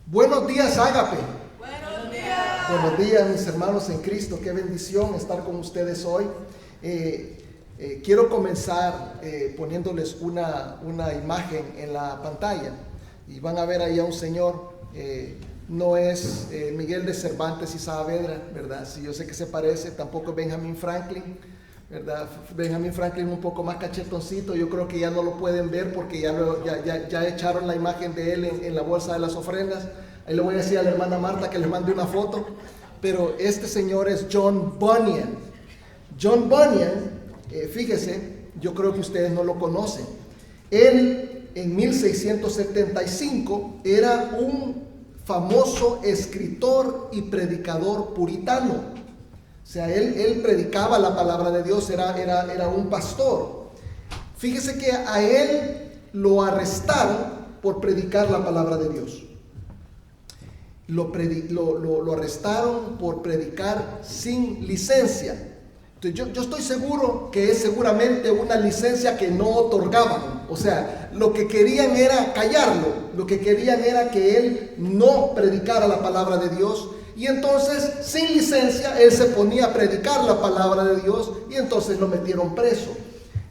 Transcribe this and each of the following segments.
Buenos días, Ágape. Buenos días. Buenos días, mis hermanos en Cristo. Qué bendición estar con ustedes hoy. Quiero comenzar poniéndoles una imagen en la pantalla. Y van a ver ahí a un señor. No es Miguel de Cervantes y Saavedra, ¿verdad? Sí, yo sé que se parece. Tampoco es Benjamin Franklin, ¿verdad? Benjamin Franklin un poco más cachetoncito. Yo creo que ya no lo pueden ver porque ya echaron la imagen de él en la bolsa de las ofrendas. Ahí le voy a decir a la hermana Marta que les mande una foto. Pero este señor es John Bunyan. John Bunyan, fíjese, yo creo que ustedes no lo conocen. Él en 1675 era un famoso escritor y predicador puritano. O sea, él predicaba la palabra de Dios, era un pastor. Fíjese que a él lo arrestaron por predicar la palabra de Dios. Lo arrestaron por predicar sin licencia. Entonces yo estoy seguro que es seguramente una licencia que no otorgaban. O sea, lo que querían era callarlo. Lo que querían era que él no predicara la palabra de Dios. Y entonces, sin licencia, él se ponía a predicar la palabra de Dios y entonces lo metieron preso.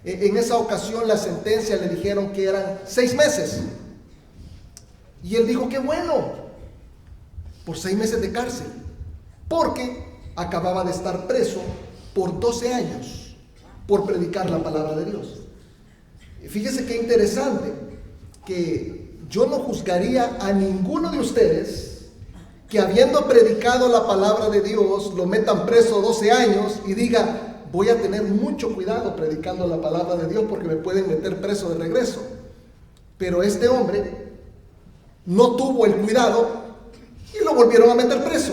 En esa ocasión la sentencia le dijeron que eran 6 meses. Y él dijo que bueno, por 6 meses de cárcel, porque acababa de estar preso por 12 años por predicar la palabra de Dios. Fíjese qué interesante, que yo no juzgaría a ninguno de ustedes que habiendo predicado la palabra de Dios lo metan preso 12 años y diga, voy a tener mucho cuidado predicando la palabra de Dios porque me pueden meter preso de regreso. Pero este hombre no tuvo el cuidado y lo volvieron a meter preso.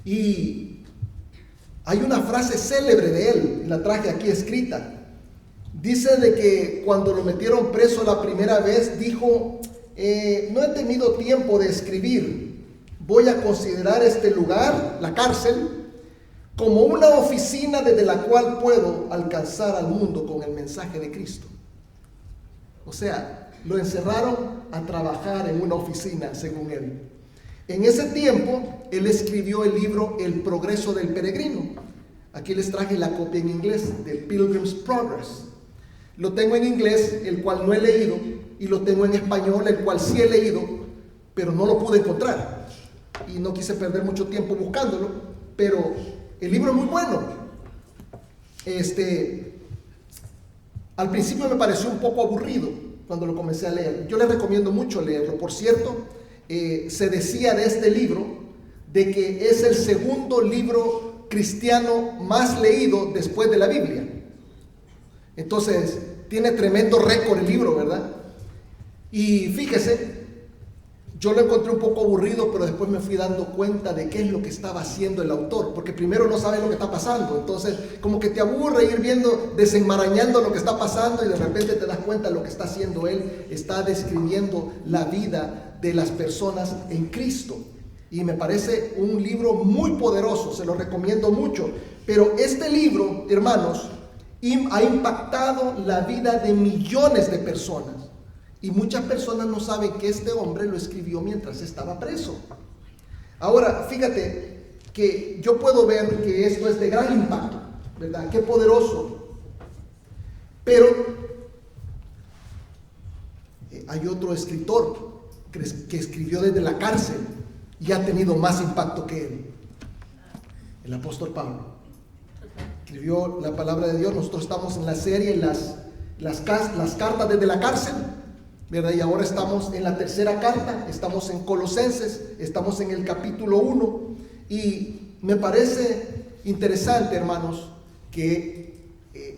Y hay una frase célebre de él, la traje aquí escrita. Dice de que cuando lo metieron preso la primera vez, dijo, no he tenido tiempo de escribir. Voy a considerar este lugar, la cárcel, como una oficina desde la cual puedo alcanzar al mundo con el mensaje de Cristo. O sea, lo encerraron a trabajar en una oficina, según él. En ese tiempo, él escribió el libro El Progreso del Peregrino. Aquí les traje la copia en inglés, de Pilgrim's Progress. Lo tengo en inglés, el cual no he leído, y lo tengo en español, el cual sí he leído, pero no lo pude encontrar. Y no quise perder mucho tiempo buscándolo, pero el libro es muy bueno. Al principio me pareció un poco aburrido cuando lo comencé a leer. Yo les recomiendo mucho leerlo. Por cierto, se decía de este libro de que es el segundo libro cristiano más leído después de la Biblia. Entonces, tiene tremendo récord el libro, ¿verdad? Y fíjese, yo lo encontré un poco aburrido, pero después me fui dando cuenta de qué es lo que estaba haciendo el autor, porque primero no sabes lo que está pasando, entonces como que te aburre ir viendo, desenmarañando lo que está pasando y de repente te das cuenta de lo que está haciendo él. Está describiendo la vida de las personas en Cristo y me parece un libro muy poderoso, se lo recomiendo mucho. Pero este libro, hermanos, ha impactado la vida de millones de personas. Y muchas personas no saben que este hombre lo escribió mientras estaba preso. Ahora, fíjate que yo puedo ver que esto es de gran impacto, ¿verdad? Qué poderoso. Pero hay otro escritor que escribió desde la cárcel y ha tenido más impacto que él. El apóstol Pablo. Escribió la palabra de Dios. Nosotros estamos en la serie las cartas desde la cárcel, ¿verdad? Y ahora estamos en la tercera carta, estamos en Colosenses, estamos en el capítulo 1. Y me parece interesante, hermanos, que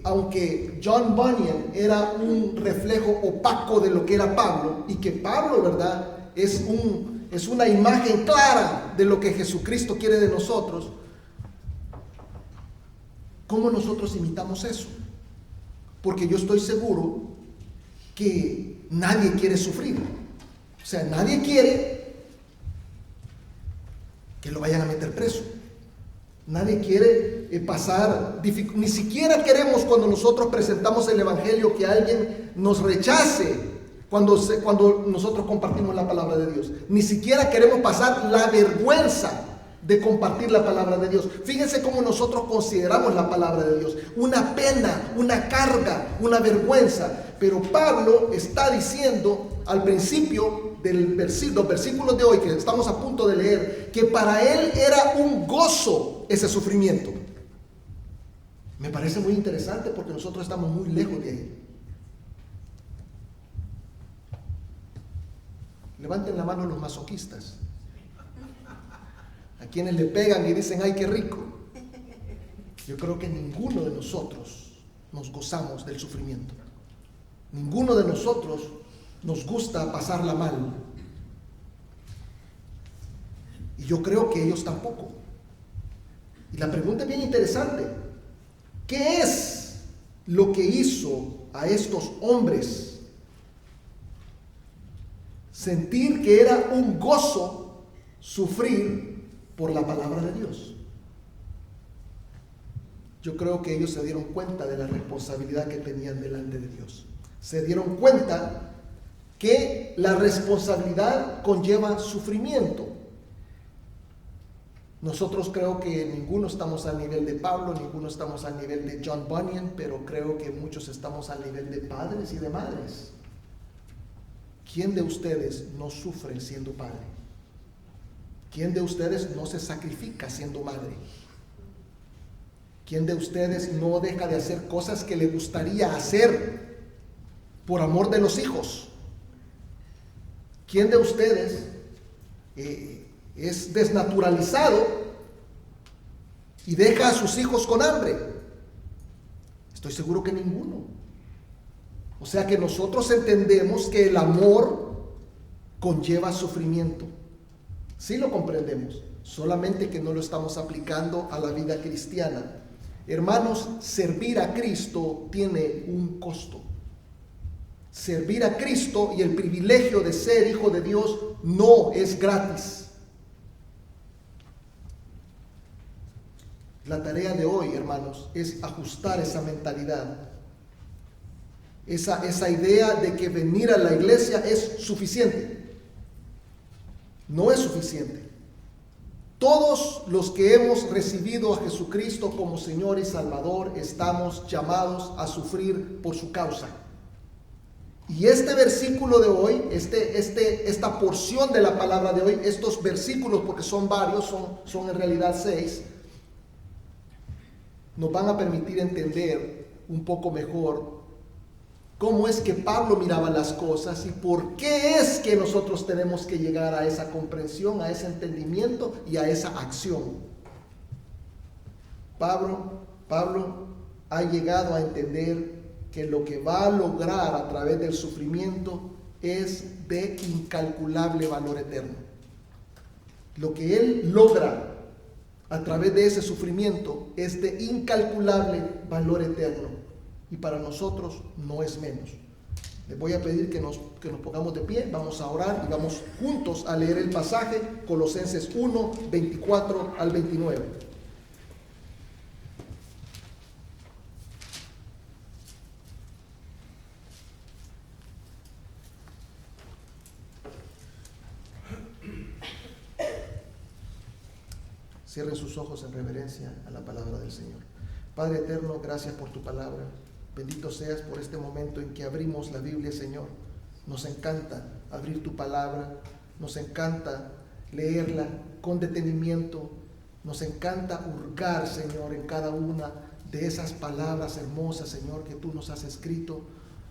aunque John Bunyan era un reflejo opaco de lo que era Pablo, y que Pablo, ¿verdad?, es una imagen clara de lo que Jesucristo quiere de nosotros, ¿cómo nosotros imitamos eso? Porque yo estoy seguro que nadie quiere sufrir. O sea, nadie quiere que lo vayan a meter preso. Nadie quiere pasar dificultad. Ni siquiera queremos, cuando nosotros presentamos el evangelio, que alguien nos rechace cuando nosotros compartimos la palabra de Dios. Ni siquiera queremos pasar la vergüenza de compartir la palabra de Dios. Fíjense cómo nosotros consideramos la palabra de Dios: una pena, una carga, una vergüenza. Pero Pablo está diciendo al principio los versículos de hoy que estamos a punto de leer, que para él era un gozo ese sufrimiento. Me parece muy interesante porque nosotros estamos muy lejos de ahí. Levanten la mano los masoquistas, a quienes le pegan y dicen: ¡ay, qué rico! Yo creo que ninguno de nosotros nos gozamos del sufrimiento. Ninguno de nosotros nos gusta pasarla mal. Y yo creo que ellos tampoco. Y la pregunta es bien interesante: ¿qué es lo que hizo a estos hombres sentir que era un gozo sufrir por la palabra de Dios? Yo creo que ellos se dieron cuenta de la responsabilidad que tenían delante de Dios. Se dieron cuenta que la responsabilidad conlleva sufrimiento. Nosotros creo que ninguno estamos al nivel de Pablo, ninguno estamos al nivel de John Bunyan, pero creo que muchos estamos al nivel de padres y de madres. ¿Quién de ustedes no sufre siendo padre? ¿Quién de ustedes no se sacrifica siendo madre? ¿Quién de ustedes no deja de hacer cosas que le gustaría hacer por amor de los hijos? ¿Quién de ustedes es desnaturalizado y deja a sus hijos con hambre? Estoy seguro que ninguno. O sea que nosotros entendemos que el amor conlleva sufrimiento. Sí lo comprendemos, solamente que no lo estamos aplicando a la vida cristiana. Hermanos, servir a Cristo tiene un costo. Servir a Cristo y el privilegio de ser hijo de Dios no es gratis. La tarea de hoy, hermanos, es ajustar esa mentalidad. Esa idea de que venir a la iglesia es suficiente. No es suficiente. Todos los que hemos recibido a Jesucristo como Señor y Salvador estamos llamados a sufrir por su causa. Y este versículo de hoy, esta porción de la palabra de hoy, estos versículos, porque son varios, son en realidad 6, nos van a permitir entender un poco mejor cómo es que Pablo miraba las cosas y por qué es que nosotros tenemos que llegar a esa comprensión, a ese entendimiento y a esa acción. Pablo ha llegado a entender que lo que va a lograr a través del sufrimiento es de incalculable valor eterno. Lo que él logra a través de ese sufrimiento es de incalculable valor eterno. Y para nosotros no es menos. Les voy a pedir que nos pongamos de pie, vamos a orar y vamos juntos a leer el pasaje, Colosenses 1, 24 al 29. Cierren sus ojos en reverencia a la palabra del Señor. Padre eterno, gracias por tu palabra. Bendito seas por este momento en que abrimos la Biblia, Señor. Nos encanta abrir tu palabra, nos encanta leerla con detenimiento, nos encanta hurgar, Señor, en cada una de esas palabras hermosas, Señor, que tú nos has escrito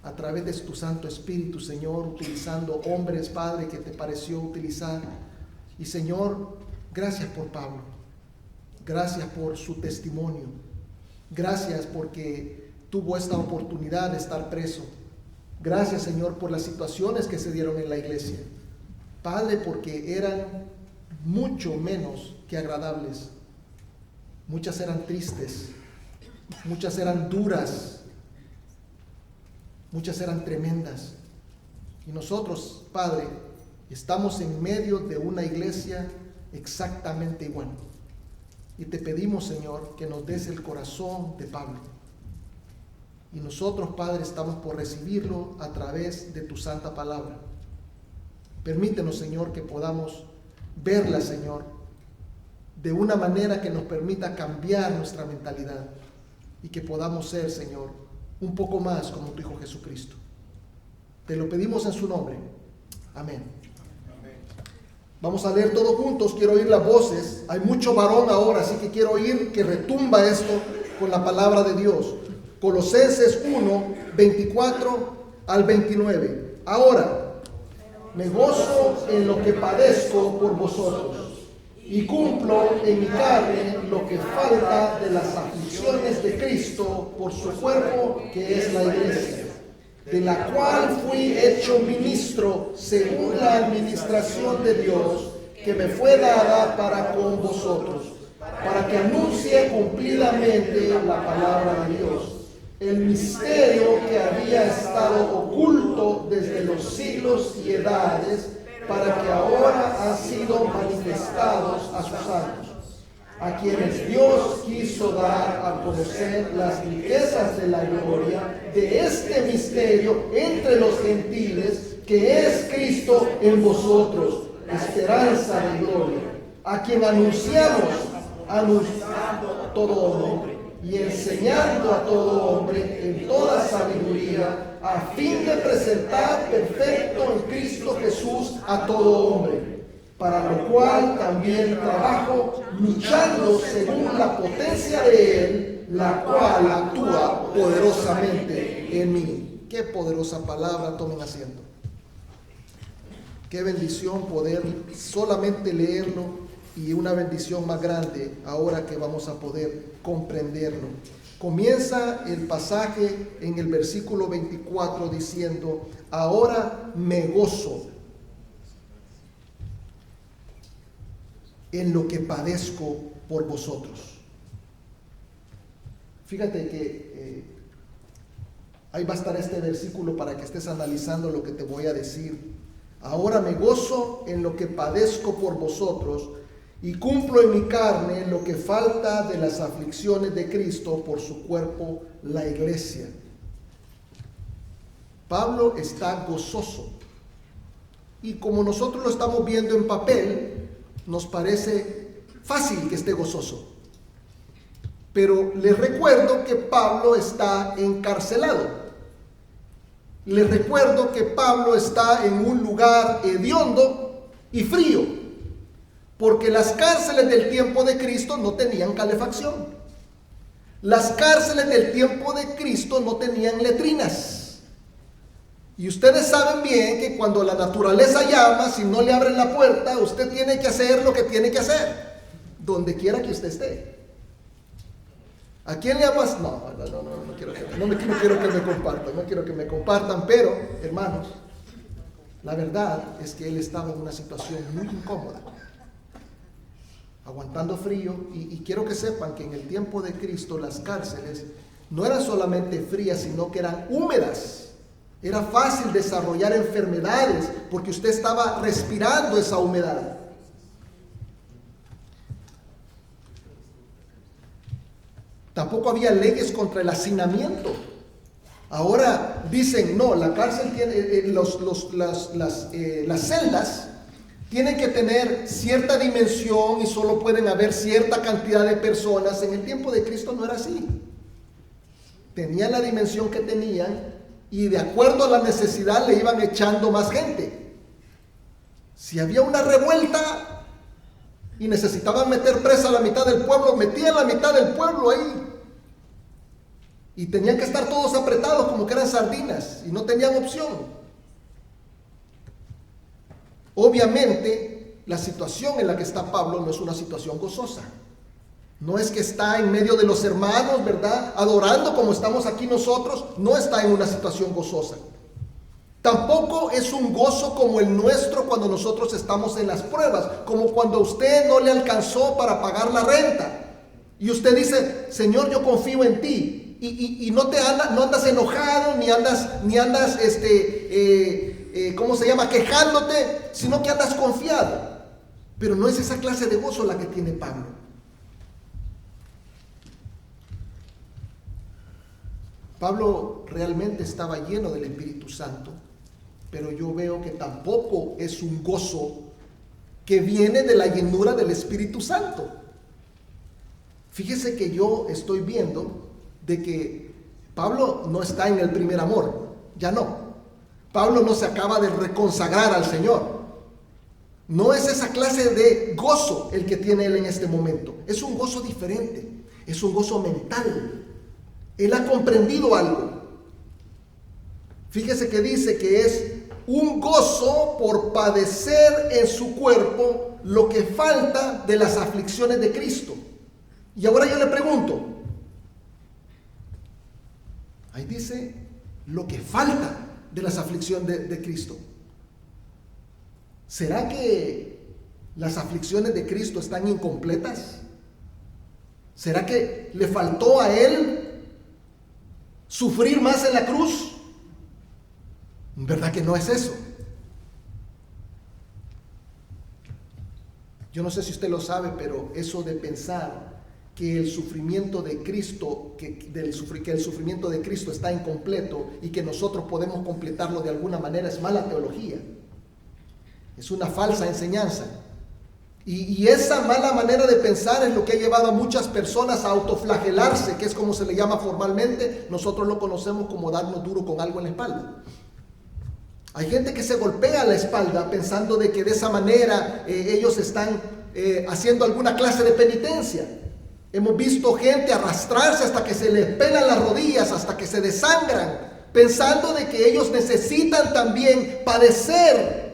a través de tu Santo Espíritu, Señor, utilizando hombres, Padre, que te pareció utilizar. Y Señor, gracias por Pablo, gracias por su testimonio, gracias porque tuvo esta oportunidad de estar preso. Gracias, Señor, por las situaciones que se dieron en la iglesia. Padre, porque eran mucho menos que agradables. Muchas eran tristes, muchas eran duras, muchas eran tremendas. Y nosotros, Padre, estamos en medio de una iglesia exactamente igual. Y te pedimos, Señor, que nos des el corazón de Pablo. Y nosotros, Padre, estamos por recibirlo a través de tu santa palabra. Permítenos, Señor, que podamos verla, Señor, de una manera que nos permita cambiar nuestra mentalidad y que podamos ser, Señor, un poco más como tu Hijo Jesucristo. Te lo pedimos en su nombre. Amén. Vamos a leer todos juntos. Quiero oír las voces. Hay mucho varón ahora, así que quiero oír que retumba esto con la palabra de Dios. Colosenses 1, 24 al 29. Ahora, me gozo en lo que padezco por vosotros y cumplo en mi carne lo que falta de las aflicciones de Cristo por su cuerpo, que es la iglesia, de la cual fui hecho ministro según la administración de Dios que me fue dada para con vosotros, para que anuncie cumplidamente la palabra de Dios, el misterio que había estado oculto desde los siglos y edades, para que ahora han sido manifestados a sus santos, a quienes Dios quiso dar a conocer las riquezas de la gloria de este misterio entre los gentiles, que es Cristo en vosotros, esperanza de gloria, a quien anunciando a todo hombre y enseñando a todo hombre en toda sabiduría, a fin de presentar perfecto en Cristo Jesús a todo hombre, para lo cual también trabajo luchando según la potencia de Él, la cual actúa poderosamente en mí. Qué poderosa palabra, tomen asiento. Qué bendición poder solamente leerlo, y una bendición más grande ahora que vamos a poder comprenderlo. Comienza el pasaje en el versículo 24 diciendo: ahora me gozo en lo que padezco por vosotros. Fíjate que ahí va a estar este versículo para que estés analizando lo que te voy a decir. Ahora me gozo en lo que padezco por vosotros y cumplo en mi carne lo que falta de las aflicciones de Cristo por su cuerpo, la iglesia. Pablo está gozoso. Y como nosotros lo estamos viendo en papel, nos parece fácil que esté gozoso. Pero les recuerdo que Pablo está encarcelado. Les recuerdo que Pablo está en un lugar hediondo y frío, porque las cárceles del tiempo de Cristo no tenían calefacción. Las cárceles del tiempo de Cristo no tenían letrinas. Y ustedes saben bien que cuando la naturaleza llama, si no le abren la puerta, usted tiene que hacer lo que tiene que hacer, donde quiera que usted esté. ¿A quién le amas? No quiero que me compartan, pero, hermanos, la verdad es que él estaba en una situación muy incómoda, aguantando frío, y quiero que sepan que en el tiempo de Cristo las cárceles no eran solamente frías, sino que eran húmedas. Era fácil desarrollar enfermedades porque usted estaba respirando esa humedad. Tampoco había leyes contra el hacinamiento. Ahora dicen, no, la cárcel tiene, las celdas tienen que tener cierta dimensión y solo pueden haber cierta cantidad de personas. En el tiempo de Cristo no era así. Tenían la dimensión que tenían y de acuerdo a la necesidad le iban echando más gente. Si había una revuelta y necesitaban meter presa a la mitad del pueblo, metían la mitad del pueblo ahí. Y tenían que estar todos apretados como que eran sardinas y no tenían opción. Obviamente, la situación en la que está Pablo no es una situación gozosa. No es que está en medio de los hermanos, ¿verdad?, adorando como estamos aquí nosotros. No está en una situación gozosa. Tampoco es un gozo como el nuestro cuando nosotros estamos en las pruebas, como cuando a usted no le alcanzó para pagar la renta y usted dice, Señor, yo confío en ti, y no andas enojado, ni andas quejándote, sino que andas confiado. Pero no es esa clase de gozo la que tiene Pablo. Pablo realmente estaba lleno del Espíritu Santo, pero yo veo que tampoco es un gozo que viene de la llenura del Espíritu Santo. Fíjese que yo estoy viendo de que Pablo no está en el primer amor, ya no. Pablo no se acaba de reconsagrar al Señor. No es esa clase de gozo el que tiene él en este momento. Es un gozo diferente, es un gozo mental. Él ha comprendido algo. Fíjese que dice que es un gozo por padecer en su cuerpo lo que falta de las aflicciones de Cristo. Y ahora yo le pregunto, ahí dice lo que falta de las aflicciones de Cristo. ¿Será que las aflicciones de Cristo están incompletas? ¿Será que le faltó a él sufrir más en la cruz? ¿Verdad que no es eso? Yo no sé si usted lo sabe, pero eso de pensar que el sufrimiento de Cristo, que el sufrimiento de Cristo está incompleto y que nosotros podemos completarlo de alguna manera, es mala teología. Es una falsa enseñanza. Y esa mala manera de pensar es lo que ha llevado a muchas personas a autoflagelarse, que es como se le llama formalmente. Nosotros lo conocemos como darnos duro con algo en la espalda. Hay gente que se golpea la espalda pensando de que de esa manera ellos están haciendo alguna clase de penitencia. Hemos visto gente arrastrarse hasta que se les pelan las rodillas, hasta que se desangran, pensando de que ellos necesitan también padecer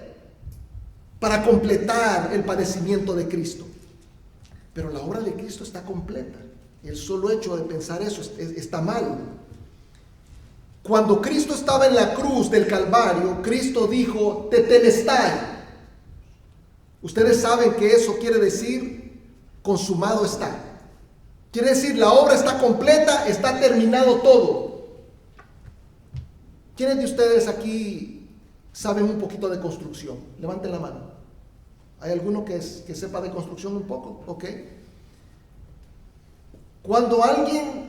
para completar el padecimiento de Cristo. Pero la obra de Cristo está completa. El solo hecho de pensar eso está mal. Cuando Cristo estaba en la cruz del Calvario, Cristo dijo, tetelestai. Ustedes saben que eso quiere decir, consumado está. Quiere decir, la obra está completa, está terminado todo. ¿Quiénes de ustedes aquí saben un poquito de construcción? Levanten la mano. ¿Hay alguno que sepa de construcción un poco? Ok. Cuando alguien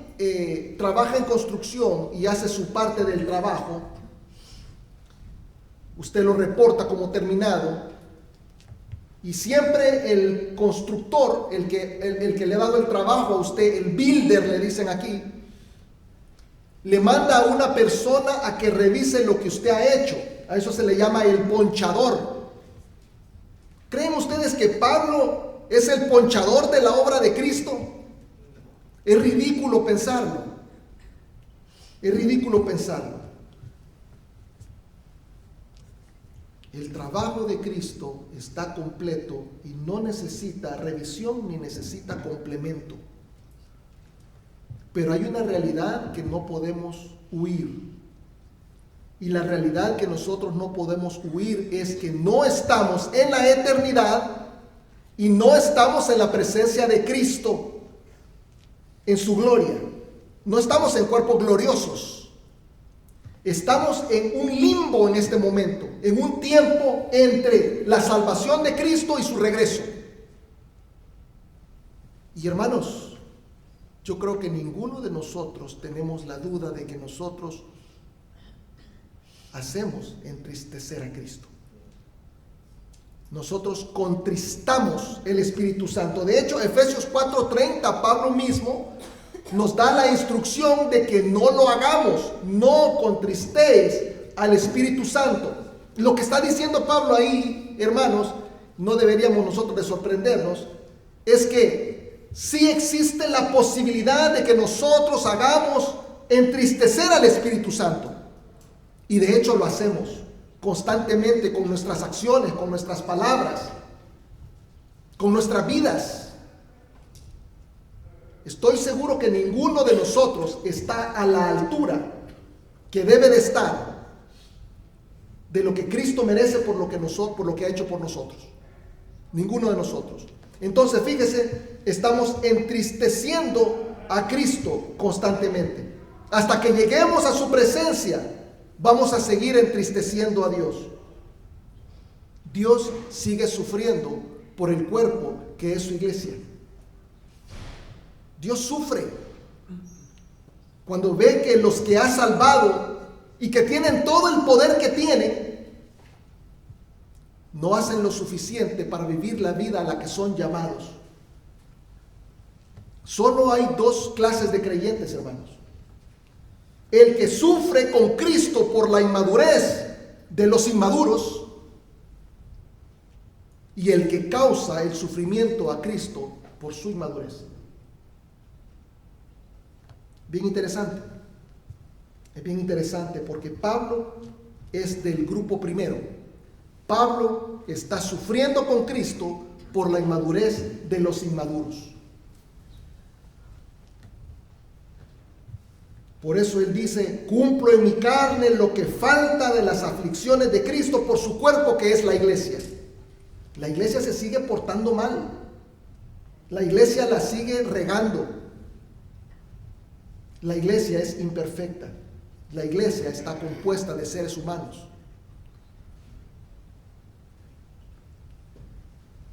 trabaja en construcción y hace su parte del trabajo, usted lo reporta como terminado, y siempre el constructor, el que le ha dado el trabajo a usted, el builder le dicen aquí, le manda a una persona a que revise lo que usted ha hecho. A eso se le llama el ponchador. ¿Creen ustedes que Pablo es el ponchador de la obra de Cristo? Es ridículo pensarlo. Es ridículo pensarlo. El trabajo de Cristo está completo y no necesita revisión ni necesita complemento. Pero hay una realidad que no podemos huir. Y la realidad que nosotros no podemos huir es que no estamos en la eternidad y no estamos en la presencia de Cristo en su gloria. No estamos en cuerpos gloriosos. Estamos en un limbo en este momento, en un tiempo entre la salvación de Cristo y su regreso. Y hermanos, yo creo que ninguno de nosotros tenemos la duda de que nosotros hacemos entristecer a Cristo. Nosotros contristamos el Espíritu Santo. De hecho, Efesios 4:30, Pablo mismo nos da la instrucción de que no lo hagamos. No contristéis al Espíritu Santo. Lo que está diciendo Pablo ahí, hermanos, no deberíamos nosotros de sorprendernos, es que sí existe la posibilidad de que nosotros hagamos entristecer al Espíritu Santo. Y de hecho lo hacemos constantemente con nuestras acciones, con nuestras palabras, con nuestras vidas. Estoy seguro que ninguno de nosotros está a la altura que debe de estar de lo que Cristo merece por lo que ha hecho por nosotros. Ninguno de nosotros. Entonces, fíjese, estamos entristeciendo a Cristo constantemente. Hasta que lleguemos a su presencia, vamos a seguir entristeciendo a Dios. Dios sigue sufriendo por el cuerpo que es su iglesia. Dios sufre. Cuando ve que los que ha salvado y que tienen todo el poder que tienen, no hacen lo suficiente para vivir la vida a la que son llamados. Solo hay dos clases de creyentes, hermanos. El que sufre con Cristo por la inmadurez de los inmaduros y el que causa el sufrimiento a Cristo por su inmadurez. Bien interesante. Es bien interesante porque Pablo es del grupo primero. Pablo está sufriendo con Cristo por la inmadurez de los inmaduros. Por eso él dice: cumplo en mi carne lo que falta de las aflicciones de Cristo por su cuerpo, que es la iglesia. La iglesia se sigue portando mal. La iglesia la sigue regando. La iglesia es imperfecta. La iglesia está compuesta de seres humanos.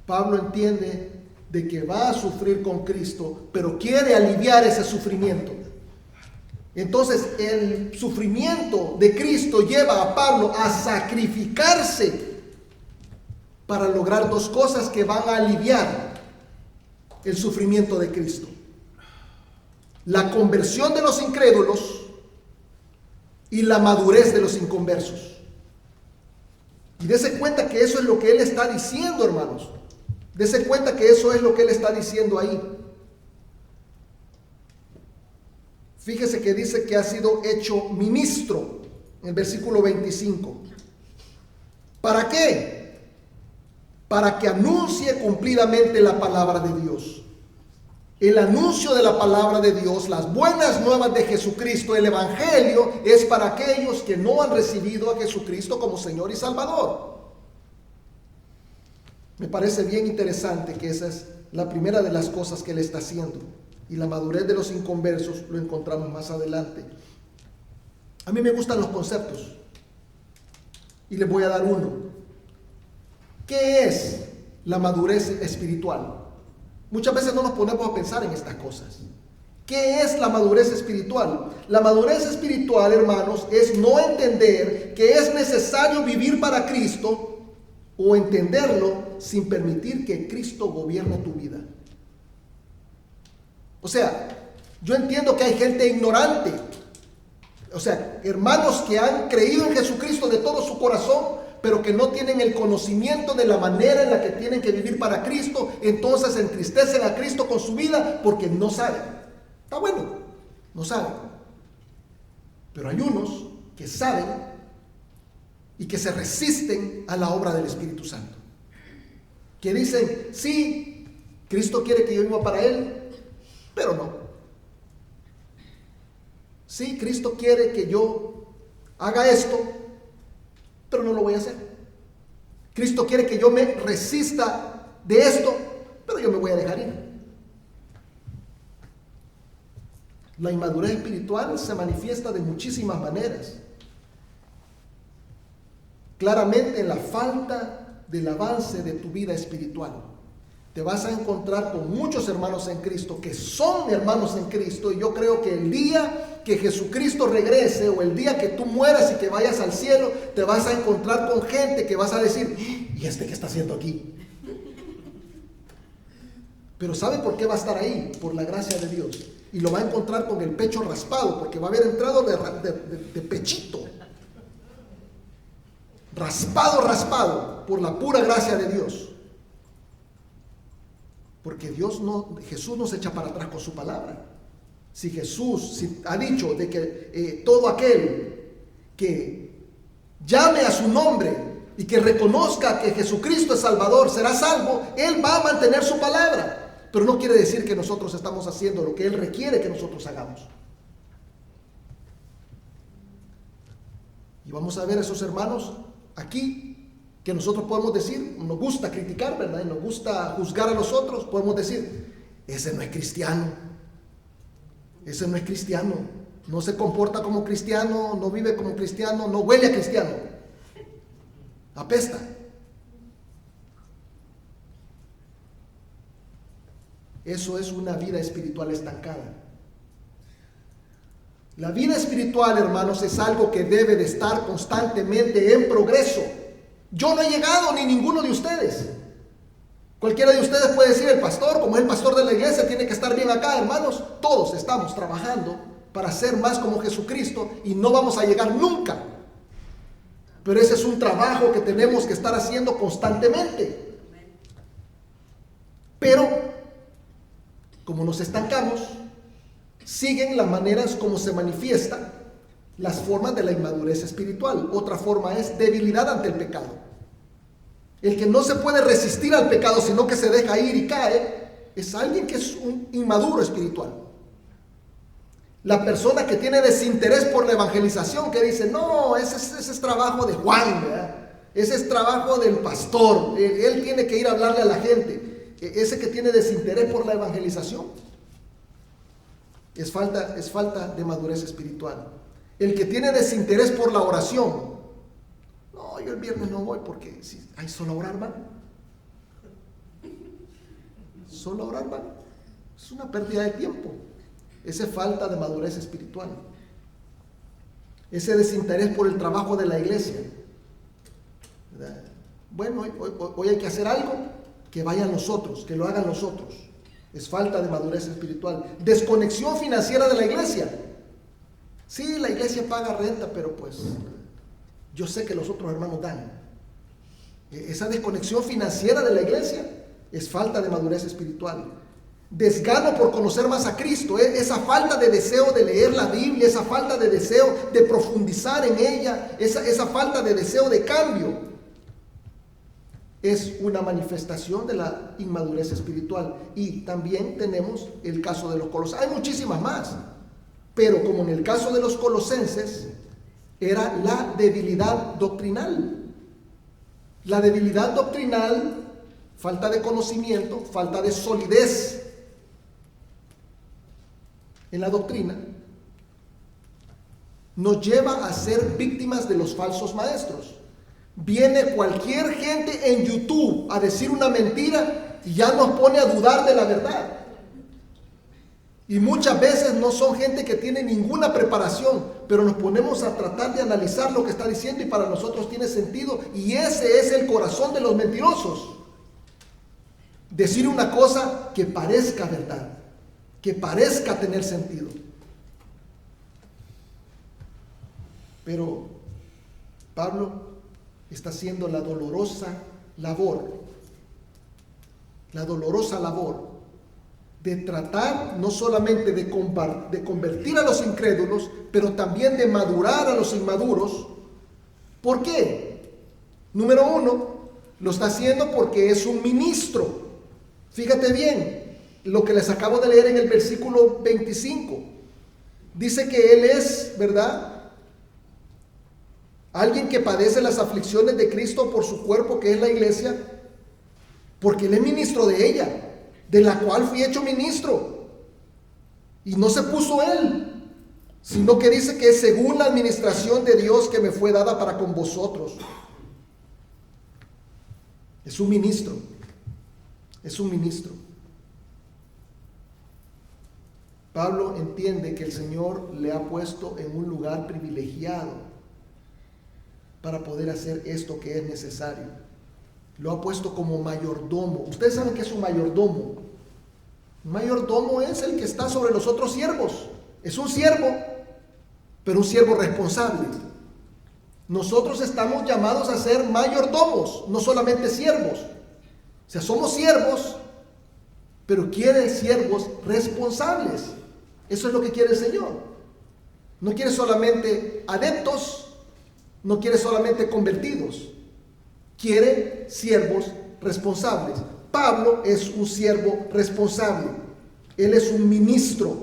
Pablo entiende de que va a sufrir con Cristo, pero quiere aliviar ese sufrimiento. Entonces, el sufrimiento de Cristo lleva a Pablo a sacrificarse para lograr dos cosas que van a aliviar el sufrimiento de Cristo: la conversión de los incrédulos y la madurez de los inconversos. Y dése cuenta que eso es lo que él está diciendo, hermanos. Dése cuenta que eso es lo que él está diciendo ahí. Fíjese que dice que ha sido hecho ministro en el versículo 25. ¿Para qué? Para que anuncie cumplidamente la palabra de Dios. El anuncio de la palabra de Dios, las buenas nuevas de Jesucristo, el evangelio, es para aquellos que no han recibido a Jesucristo como Señor y Salvador. Me parece bien interesante que esa es la primera de las cosas que él está haciendo. Y la madurez de los inconversos lo encontramos más adelante. A mí me gustan los conceptos y les voy a dar uno. ¿Qué es la madurez espiritual? Muchas veces no nos ponemos a pensar en estas cosas. ¿Qué es la madurez espiritual? La madurez espiritual, hermanos, es no entender que es necesario vivir para Cristo o entenderlo sin permitir que Cristo gobierne tu vida. O sea, yo entiendo que hay gente ignorante. O sea, hermanos que han creído en Jesucristo de todo su corazón, pero que no tienen el conocimiento de la manera en la que tienen que vivir para Cristo. Entonces entristecen a Cristo con su vida porque no saben. Está bueno, no saben. Pero hay unos que saben y que se resisten a la obra del Espíritu Santo. Que dicen: sí, Cristo quiere que yo viva para Él, pero no. Sí, Cristo quiere que yo haga esto, pero no lo voy a hacer. Cristo quiere que yo me resista de esto, pero yo me voy a dejar ir. La inmadurez espiritual se manifiesta de muchísimas maneras. Claramente en la falta del avance de tu vida espiritual. Te vas a encontrar con muchos hermanos en Cristo que son hermanos en Cristo, y yo creo que el día que Jesucristo regrese o el día que tú mueras y que vayas al cielo, te vas a encontrar con gente que vas a decir: ¿y este qué está haciendo aquí? Pero ¿sabe por qué va a estar ahí? Por la gracia de Dios. Y lo va a encontrar con el pecho raspado, porque va a haber entrado de pechito. Raspado por la pura gracia de Dios. Porque Jesús no se echa para atrás con su palabra. Si Jesús ha dicho de que todo aquel que llame a su nombre y que reconozca que Jesucristo es Salvador será salvo, Él va a mantener su palabra. Pero no quiere decir que nosotros estamos haciendo lo que Él requiere que nosotros hagamos. Y vamos a ver a esos hermanos aquí que nosotros podemos decir, nos gusta criticar, ¿verdad? Y nos gusta juzgar a los otros. Podemos decir: ese no es cristiano. Ese no es cristiano. No se comporta como cristiano, no vive como cristiano, no huele a cristiano. Apesta. Eso es una vida espiritual estancada. La vida espiritual, hermanos, es algo que debe de estar constantemente en progreso. Yo no he llegado, ni ninguno de ustedes. Cualquiera de ustedes puede decir, el pastor, como es el pastor de la iglesia, tiene que estar bien acá, hermanos. Todos estamos trabajando para ser más como Jesucristo y no vamos a llegar nunca. Pero ese es un trabajo que tenemos que estar haciendo constantemente. Pero, como nos estancamos, siguen las maneras como se manifiesta las formas de la inmadurez espiritual. Otra forma es debilidad ante el pecado. El que no se puede resistir al pecado, sino que se deja ir y cae, es alguien que es un inmaduro espiritual. La persona que tiene desinterés por la evangelización, que dice, no, ese es trabajo de Juan, ¿verdad? Ese es trabajo del pastor, él tiene que ir a hablarle a la gente. Ese que tiene desinterés por la evangelización, es falta de madurez espiritual. El que tiene desinterés por la oración, no, yo el viernes no voy porque hay solo orar, ¿va? Solo orar, ¿va? Es una pérdida de tiempo. Esa es falta de madurez espiritual. Ese desinterés por el trabajo de la iglesia, ¿verdad? Bueno, hoy hay que hacer algo, que vayan los otros, que lo hagan los otros. Es falta de madurez espiritual. Desconexión financiera de la iglesia. Sí, la iglesia paga renta, pero pues yo sé que los otros hermanos dan. Esa desconexión financiera de la iglesia es falta de madurez espiritual. Desgano por conocer más a Cristo, esa falta de deseo de leer la Biblia, esa falta de deseo de profundizar en ella, esa falta de deseo de cambio, es una manifestación de la inmadurez espiritual. Y también tenemos el caso de los colosenses. Hay muchísimas más, pero como en el caso de los colosenses, era la debilidad doctrinal. La debilidad doctrinal, falta de conocimiento, falta de solidez en la doctrina, nos lleva a ser víctimas de los falsos maestros. Viene cualquier gente en YouTube a decir una mentira y ya nos pone a dudar de la verdad. Y muchas veces no son gente que tiene ninguna preparación, pero nos ponemos a tratar de analizar lo que está diciendo y para nosotros tiene sentido. Y ese es el corazón de los mentirosos. Decir una cosa que parezca verdad, que parezca tener sentido. Pero Pablo está haciendo la dolorosa labor de tratar no solamente de convertir a los incrédulos, pero también de madurar a los inmaduros. ¿Por qué? Número uno, lo está haciendo porque es un ministro. Fíjate bien lo que les acabo de leer en el versículo 25. Dice que él es, ¿verdad?, alguien que padece las aflicciones de Cristo por su cuerpo, que es la iglesia, porque él es ministro de ella, de la cual fui hecho ministro. Y no se puso él, sino que dice que es según la administración de Dios que me fue dada para con vosotros. Es un ministro. Es un ministro. Pablo entiende que el Señor le ha puesto en un lugar privilegiado para poder hacer esto que es necesario. Lo ha puesto como mayordomo. Ustedes saben que es un mayordomo. Un mayordomo es el que está sobre los otros siervos. Es un siervo, pero un siervo responsable. Nosotros estamos llamados a ser mayordomos, no solamente siervos. O sea, somos siervos, pero quiere siervos responsables. Eso es lo que quiere el Señor. No quiere solamente adeptos, no quiere solamente convertidos, quiere siervos responsables. Pablo es un siervo responsable. Él es un ministro.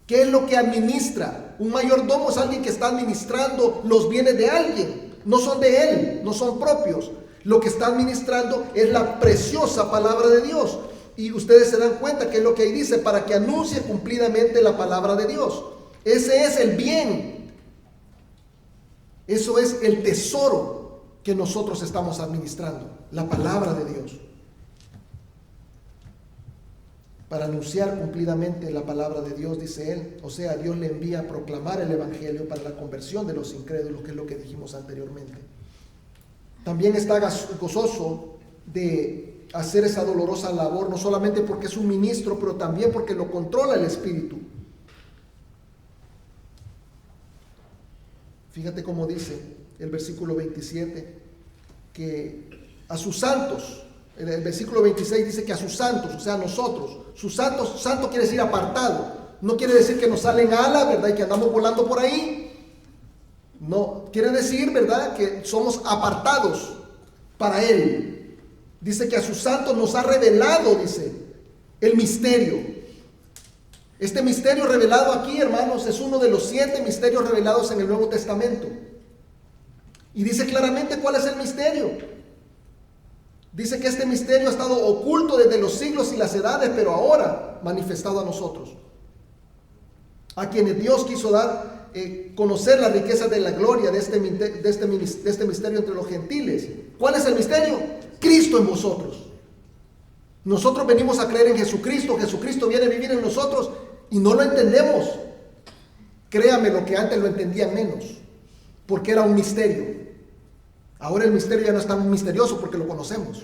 ¿Qué es lo que administra? Un mayordomo es alguien que está administrando los bienes de alguien. No son de él, no son propios. Lo que está administrando es la preciosa palabra de Dios. Y ustedes se dan cuenta que es lo que ahí dice, para que anuncie cumplidamente la palabra de Dios. Ese es el bien. Eso es el tesoro que nosotros estamos administrando, la palabra de Dios. para anunciar cumplidamente la palabra de Dios, dice él. O sea, Dios le envía a proclamar el evangelio para la conversión de los incrédulos, que es lo que dijimos anteriormente. También está gozoso de hacer esa dolorosa labor, no solamente porque es un ministro, pero también porque lo controla el Espíritu. Fíjate cómo dice el versículo 27, que a sus santos, el versículo 26 dice que a sus santos, o sea, a nosotros, sus santos, santo quiere decir apartado, no quiere decir que nos salen alas, ¿verdad? Y que andamos volando por ahí. No, quiere decir, ¿verdad?, que somos apartados para Él. Dice que a sus santos nos ha revelado, dice, el misterio. Este misterio revelado aquí, hermanos, es uno de los 7 misterios revelados en el Nuevo Testamento. Y dice claramente cuál es el misterio. Dice que este misterio ha estado oculto desde los siglos y las edades, pero ahora manifestado a nosotros, a quienes Dios quiso dar conocer las riquezas de la gloria de este misterio entre los gentiles. ¿Cuál es el misterio? Cristo en vosotros. Nosotros venimos a creer en Jesucristo. Jesucristo viene a vivir en nosotros y no lo entendemos. Créame, lo que antes lo entendían menos, porque era un misterio. Ahora el misterio ya no es tan misterioso porque lo conocemos.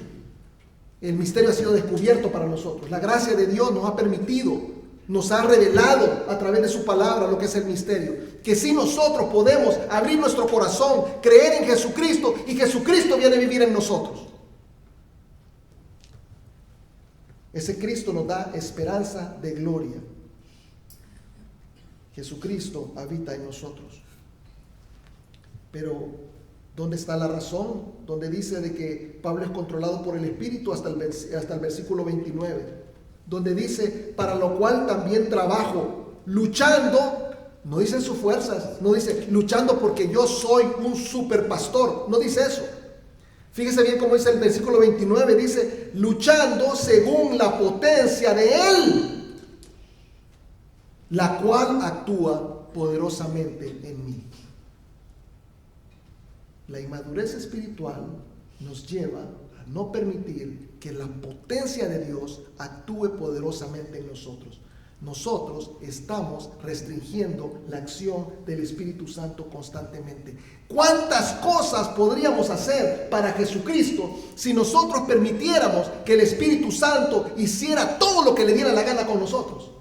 El misterio ha sido descubierto para nosotros. La gracia de Dios nos ha permitido, nos ha revelado a través de su palabra lo que es el misterio. Que si nosotros podemos abrir nuestro corazón, creer en Jesucristo, y Jesucristo viene a vivir en nosotros. Ese Cristo nos da esperanza de gloria. Jesucristo habita en nosotros. Pero ¿dónde está la razón? Donde dice de que Pablo es controlado por el Espíritu hasta el versículo 29. Donde dice, para lo cual también trabajo, luchando, no dice en sus fuerzas, no dice luchando porque yo soy un superpastor, no dice eso. Fíjese bien cómo dice el versículo 29, dice, luchando según la potencia de Él, la cual actúa poderosamente en mí. La inmadurez espiritual nos lleva a no permitir que la potencia de Dios actúe poderosamente en nosotros. Nosotros estamos restringiendo la acción del Espíritu Santo constantemente. ¿Cuántas cosas podríamos hacer para Jesucristo si nosotros permitiéramos que el Espíritu Santo hiciera todo lo que le diera la gana con nosotros?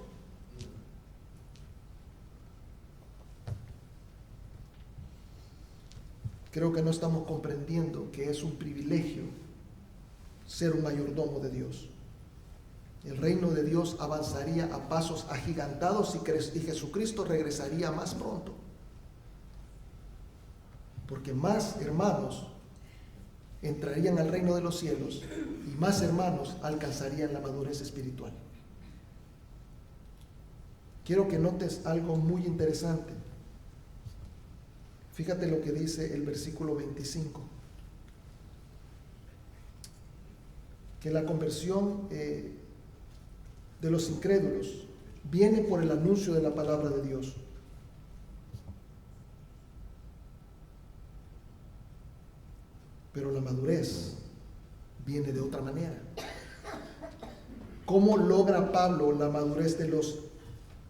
Creo que no estamos comprendiendo que es un privilegio ser un mayordomo de Dios. El reino de Dios avanzaría a pasos agigantados y Jesucristo regresaría más pronto. Porque más hermanos entrarían al reino de los cielos y más hermanos alcanzarían la madurez espiritual. Quiero que notes algo muy interesante. Fíjate lo que dice el versículo 25. Que la conversión de los incrédulos viene por el anuncio de la palabra de Dios. Pero la madurez viene de otra manera. ¿Cómo logra Pablo la madurez de los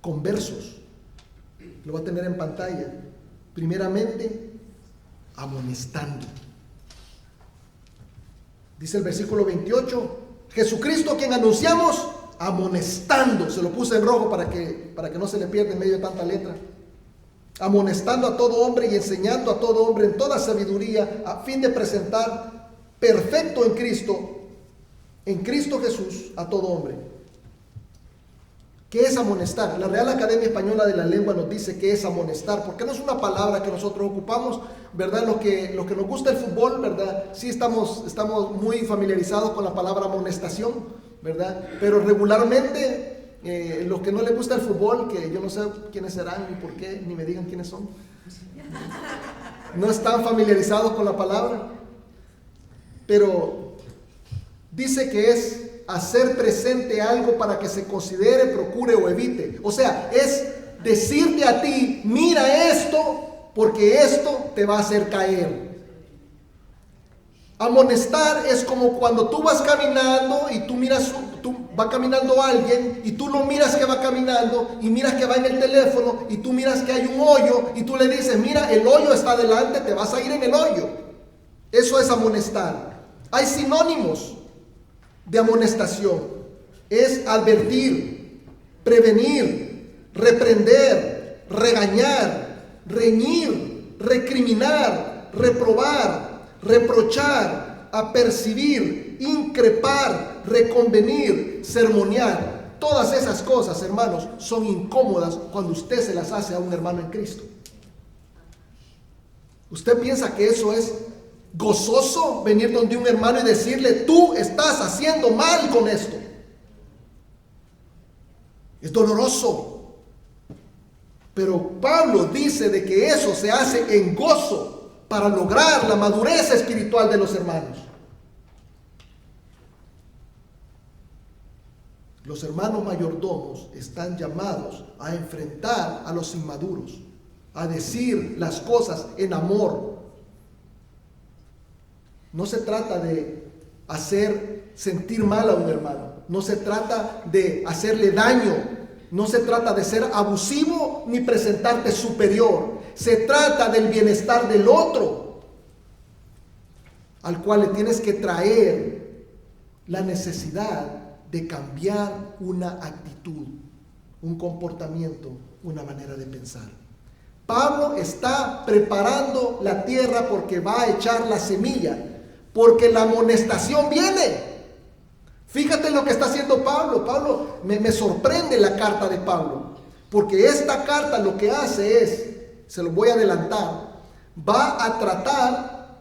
conversos? Lo va a tener en pantalla. Primeramente, amonestando. Dice el versículo 28, Jesucristo, quien anunciamos, amonestando. Se lo puse en rojo para que no se le pierda en medio de tanta letra. Amonestando a todo hombre y enseñando a todo hombre en toda sabiduría, a fin de presentar perfecto en Cristo Jesús, a todo hombre. ¿Qué es amonestar? La Real Academia Española de la Lengua nos dice que es amonestar, porque no es una palabra que nosotros ocupamos, ¿verdad? Los que nos gusta el fútbol, ¿verdad? Sí estamos muy familiarizados con la palabra amonestación, ¿verdad? Pero regularmente, los que no les gusta el fútbol, que yo no sé quiénes serán ni por qué, ni me digan quiénes son, no están familiarizados con la palabra, pero dice que es hacer presente algo para que se considere, procure o evite. O sea, es decirte a ti, mira esto, porque esto te va a hacer caer. Amonestar es como cuando tú vas caminando y va caminando alguien y tú lo miras que va caminando y miras que va en el teléfono y tú miras que hay un hoyo y tú le dices, mira, el hoyo está delante, te vas a ir en el hoyo. Eso es amonestar. Hay sinónimos de amonestación. Es advertir, prevenir, reprender, regañar, reñir, recriminar, reprobar, reprochar, apercibir, increpar, reconvenir, sermonear. Todas esas cosas, hermanos, son incómodas cuando usted se las hace a un hermano en Cristo. ¿Usted piensa que eso es gozoso, venir donde un hermano y decirle, tú estás haciendo mal con esto? Es doloroso. Pero Pablo dice de que eso se hace en gozo, para lograr la madurez espiritual de los hermanos. Los hermanos mayordomos están llamados a enfrentar a los inmaduros, a decir las cosas en amor. No se trata de hacer sentir mal a un hermano, no se trata de hacerle daño, no se trata de ser abusivo ni presentarte superior. Se trata del bienestar del otro, al cual le tienes que traer la necesidad de cambiar una actitud, un comportamiento, una manera de pensar. Pablo está preparando la tierra porque va a echar la semilla, porque la amonestación viene. Fíjate lo que está haciendo Pablo. Pablo, me sorprende la carta de Pablo, porque esta carta lo que hace es, se lo voy a adelantar, va a tratar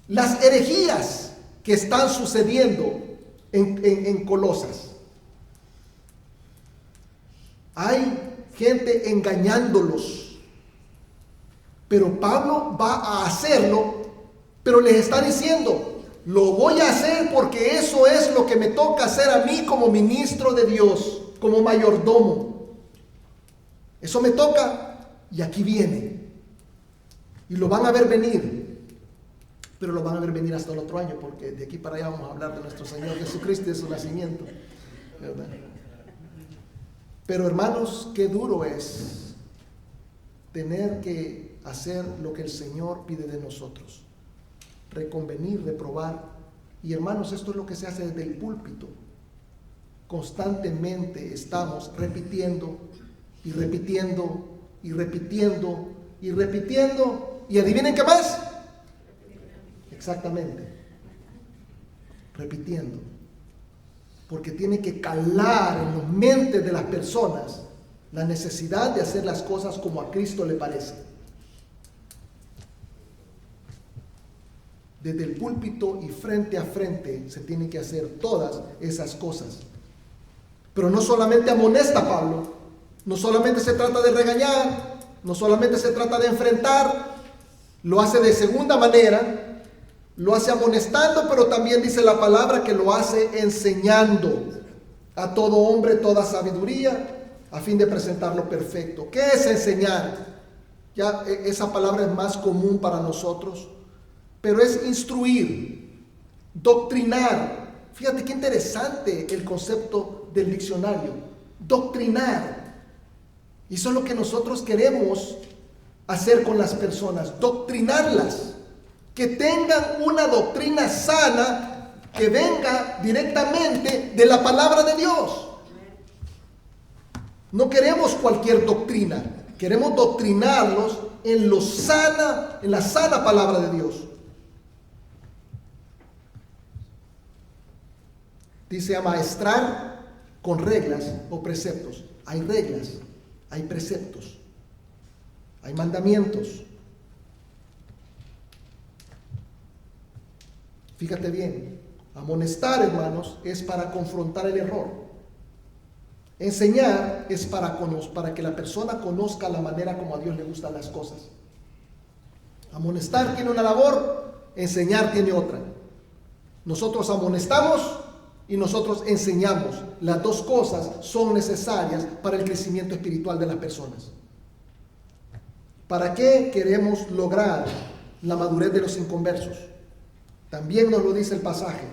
las herejías que están sucediendo en Colosas. Hay gente engañándolos, pero Pablo va a hacerlo, pero les está diciendo, lo voy a hacer porque eso es lo que me toca hacer a mí como ministro de Dios, como mayordomo. Eso me toca. Y aquí viene. Y lo van a ver venir. Pero lo van a ver venir hasta el otro año, porque de aquí para allá vamos a hablar de nuestro Señor Jesucristo y de su nacimiento, ¿verdad? Pero hermanos, qué duro es tener que hacer lo que el Señor pide de nosotros. Reconvenir, reprobar. Y hermanos, esto es lo que se hace desde el púlpito. Constantemente estamos repitiendo y repitiendo y repitiendo y repitiendo. ¿Y adivinen qué más? Exactamente. Repitiendo. Porque tiene que calar en las mentes de las personas la necesidad de hacer las cosas como a Cristo le parece. Desde el púlpito y frente a frente se tienen que hacer todas esas cosas. Pero no solamente amonesta Pablo, no solamente se trata de regañar, no solamente se trata de enfrentar, lo hace de segunda manera, lo hace amonestando, pero también dice la palabra que lo hace enseñando a todo hombre toda sabiduría a fin de presentarlo perfecto. ¿Qué es enseñar? Ya esa palabra es más común para nosotros, pero es instruir, doctrinar. Fíjate qué interesante el concepto del diccionario, doctrinar. Y eso es lo que nosotros queremos hacer con las personas, doctrinarlas, que tengan una doctrina sana que venga directamente de la palabra de Dios. No queremos cualquier doctrina, queremos doctrinarlos en la sana palabra de Dios. Dice amaestrar con reglas o preceptos. Hay reglas, hay preceptos, hay mandamientos. Fíjate bien, amonestar, hermanos, es para confrontar el error. Enseñar es para que la persona conozca la manera como a Dios le gustan las cosas. Amonestar tiene una labor, enseñar tiene otra. Nosotros amonestamos y nosotros enseñamos. Las dos cosas son necesarias para el crecimiento espiritual de las personas. ¿Para qué queremos lograr la madurez de los inconversos? También nos lo dice el pasaje,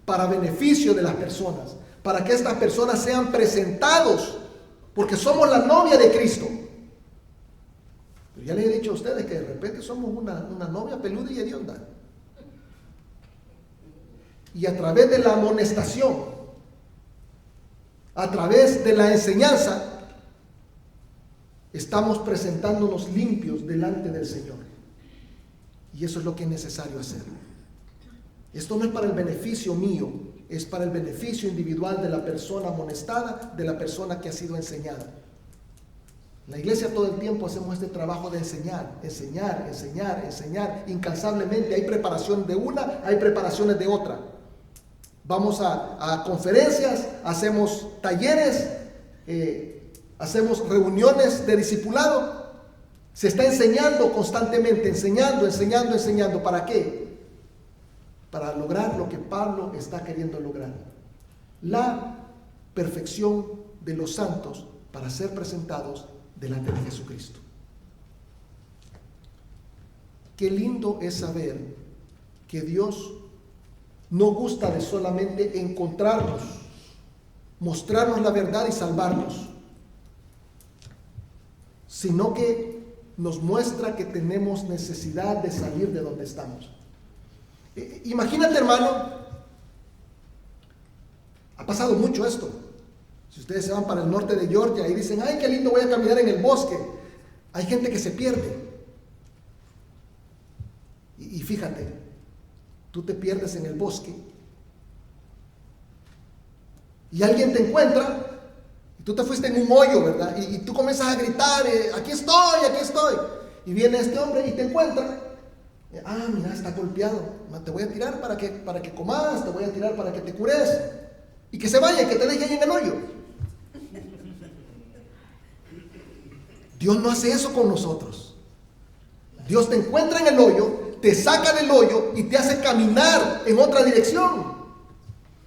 para beneficio de las personas, para que estas personas sean presentados, porque somos la novia de Cristo. Pero ya les he dicho a ustedes que de repente somos una novia peluda y hedionda. Y a través de la amonestación, a través de la enseñanza, estamos presentándonos limpios delante del Señor. Y eso es lo que es necesario hacer. Esto no es para el beneficio mío, es para el beneficio individual de la persona amonestada, de la persona que ha sido enseñada. En la iglesia todo el tiempo hacemos este trabajo de enseñar, incansablemente. Hay preparación de una, hay preparaciones de otra. Vamos a conferencias, hacemos talleres, hacemos reuniones de discipulado. Se está enseñando constantemente, enseñando. ¿Para qué? Para lograr lo que Pablo está queriendo lograr. La perfección de los santos para ser presentados delante de Jesucristo. Qué lindo es saber que Dios no gusta de solamente encontrarnos, mostrarnos la verdad y salvarnos, sino que nos muestra que tenemos necesidad de salir de donde estamos. Imagínate, hermano, ha pasado mucho esto. Si ustedes se van para el norte de Georgia y dicen, ay, qué lindo, voy a caminar en el bosque, hay gente que se pierde. Y fíjate, tú te pierdes en el bosque y alguien te encuentra y tú te fuiste en un hoyo, ¿verdad? Y tú comienzas a gritar, aquí estoy. Y viene este hombre y te encuentra. Mira, está golpeado. Te voy a tirar para que comas, te voy a tirar para que te cures. Y que se vaya, que te deje ahí en el hoyo. Dios no hace eso con nosotros. Dios te encuentra en el hoyo, te saca del hoyo y te hace caminar en otra dirección.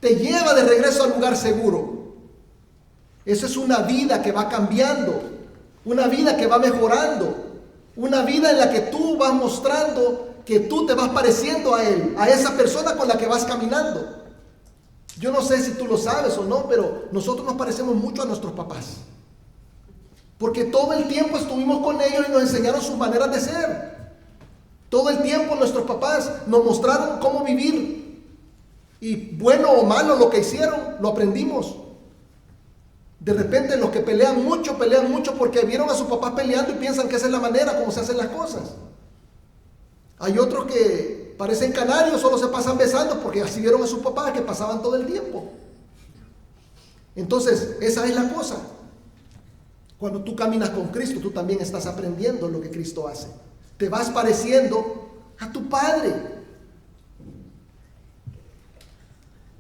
Te lleva de regreso al lugar seguro. Esa es una vida que va cambiando, una vida que va mejorando, una vida en la que tú vas mostrando que tú te vas pareciendo a Él, a esa persona con la que vas caminando. Yo no sé si tú lo sabes o no, pero nosotros nos parecemos mucho a nuestros papás. Porque todo el tiempo estuvimos con ellos y nos enseñaron sus maneras de ser. Todo el tiempo nuestros papás nos mostraron cómo vivir. Y bueno o malo lo que hicieron, lo aprendimos. De repente los que pelean mucho porque vieron a sus papás peleando y piensan que esa es la manera como se hacen las cosas. Hay otros que parecen canarios, solo se pasan besando porque así vieron a sus papás que pasaban todo el tiempo. Entonces, esa es la cosa. Cuando tú caminas con Cristo, tú también estás aprendiendo lo que Cristo hace. Te vas pareciendo a tu Padre.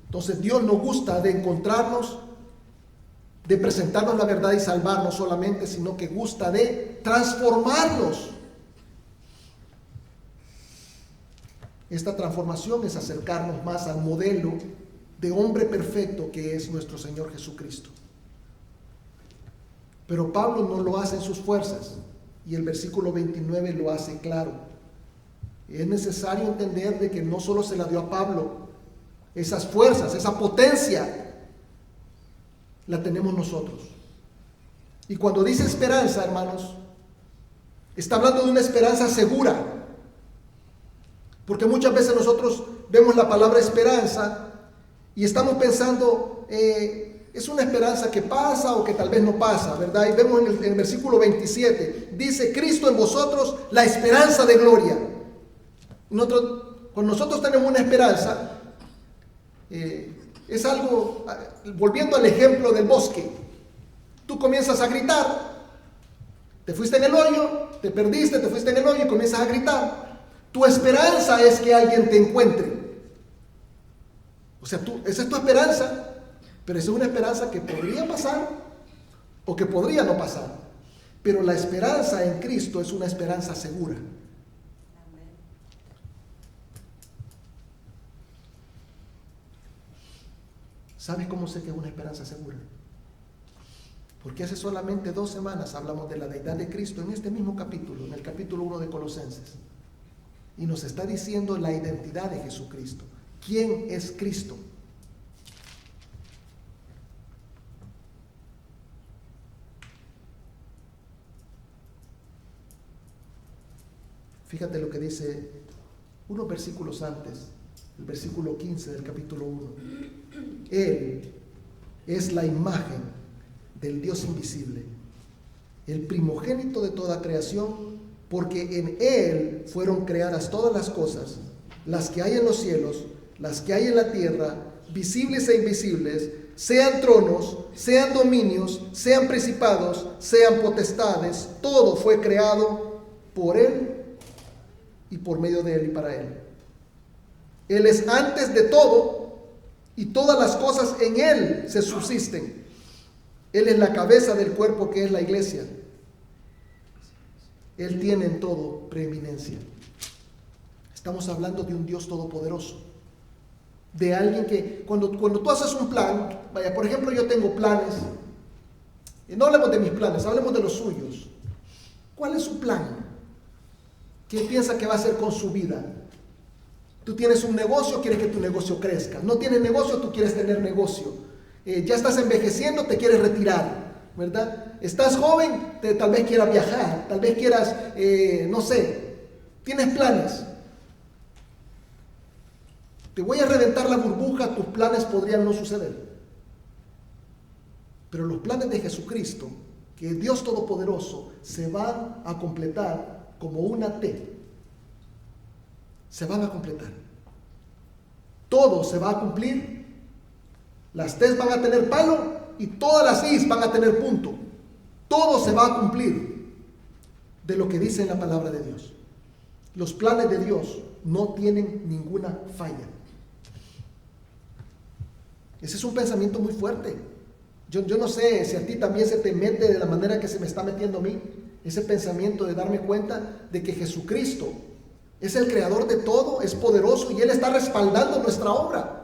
Entonces, Dios no gusta de encontrarnos, de presentarnos la verdad y salvarnos solamente, sino que gusta de transformarnos. Esta transformación es acercarnos más al modelo de hombre perfecto que es nuestro Señor Jesucristo. Pero Pablo no lo hace en sus fuerzas y el versículo 29 lo hace claro. Es necesario entender de que no solo se la dio a Pablo, esas fuerzas, esa potencia, la tenemos nosotros. Y cuando dice esperanza, hermanos, está hablando de una esperanza segura. Porque muchas veces nosotros vemos la palabra esperanza y estamos pensando, es una esperanza que pasa o que tal vez no pasa, ¿verdad? Y vemos en el versículo 27, dice, Cristo en vosotros, la esperanza de gloria. Cuando nosotros tenemos una esperanza, es algo, volviendo al ejemplo del bosque, tú comienzas a gritar, te fuiste en el hoyo, te perdiste, te fuiste en el hoyo y comienzas a gritar. Tu esperanza es que alguien te encuentre. O sea, esa es tu esperanza, pero esa es una esperanza que podría pasar o que podría no pasar. Pero la esperanza en Cristo es una esperanza segura. ¿Sabes cómo sé que es una esperanza segura? Porque hace solamente 2 semanas hablamos de la deidad de Cristo en este mismo capítulo, en el capítulo 1 de Colosenses. y nos está diciendo la identidad de Jesucristo. ¿Quién es Cristo? Fíjate lo que dice unos versículos antes, el versículo 15 del capítulo 1. Él es la imagen del Dios invisible, el primogénito de toda creación, porque en Él fueron creadas todas las cosas, las que hay en los cielos, las que hay en la tierra, visibles e invisibles, sean tronos, sean dominios, sean principados, sean potestades, todo fue creado por Él y por medio de Él y para Él. Él es antes de todo y todas las cosas en Él se subsisten. Él es la cabeza del cuerpo que es la iglesia. Él tiene en todo preeminencia. Estamos hablando de un Dios todopoderoso. De alguien que cuando tú haces un plan, vaya, por ejemplo, yo tengo planes. No hablemos de mis planes, hablemos de los suyos. ¿Cuál es su plan? ¿Qué piensa que va a hacer con su vida? Tú tienes un negocio, quieres que tu negocio crezca. No tienes negocio, tú quieres tener negocio. Ya estás envejeciendo, te quieres retirar, ¿verdad? Estás joven, tal vez quieras viajar, tal vez quieras, no sé, tienes planes. Te voy a reventar la burbuja, tus planes podrían no suceder. Pero los planes de Jesucristo, que es Dios Todopoderoso, se van a completar como una T. Se van a completar. Todo se va a cumplir. Las T's van a tener palo y todas las I's van a tener punto. Todo se va a cumplir de lo que dice en la palabra de Dios. Los planes de Dios no tienen ninguna falla. Ese es un pensamiento muy fuerte. Yo no sé si a ti también se te mete de la manera que se me está metiendo a mí. Ese pensamiento de darme cuenta de que Jesucristo es el creador de todo, es poderoso y Él está respaldando nuestra obra.